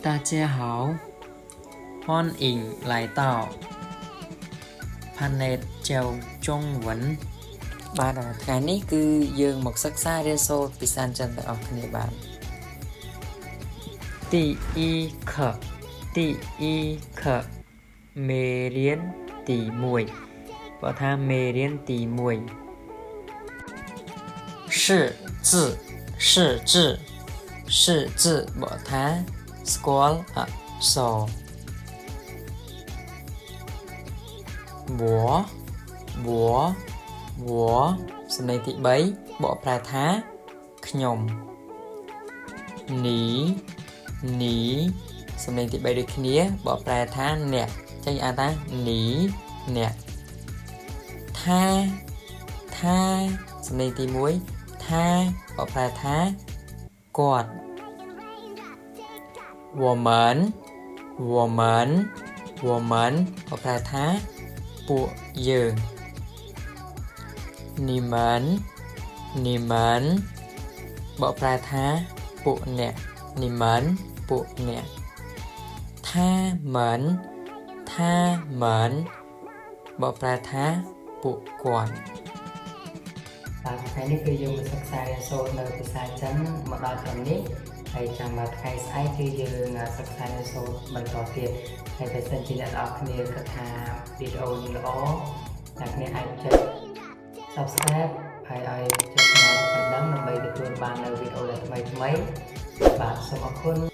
大家好欢迎来到 Planet 教中文 បាទថ្ងៃនេះគឺយើងមកសិក្សារៀនសូត្រភាសាចិនទាំងអស់គ្នាបាទ第一课第一课មេរៀនទី1បើថាមេរៀនទី1识字识字识字បើថាស្គាល់អក្សរវសំឡេងទី3បកប្រែថាខ្ញុំនីសំឡេងទី3ដូចគ្នាបកប្រែថាអ្នកចេញអានថានីអ្នកថាសំឡេងទី1ថាបកប្រែថាគាត់我们បកប្រែថាពួកយើង你们បកប្រែថាពួកអ្នក你们ពួកអ្នក他们បកប្រែថាពួកគាត់បាទថ្ងៃនេះគឺយើងមកសិក្សារៀនសូត្រនៅភាសាចិនមកដល់ត្រឹមនេះហើយចាំមកថ្ងៃស្អែកគឺយើងសិក្សារៀនសូត្របន្តទៀតហើយបើសិនជាអ្នកនរគ្នាគិតថាវីដេអូនេះល្អអ្នកគ្នាអាចចុច Subscribe ហើយឲ្យចុចកណ្ដឹងដើម្បីទទួលបាននៅវីដេអូថ្មីៗបាទសូមអរគុណ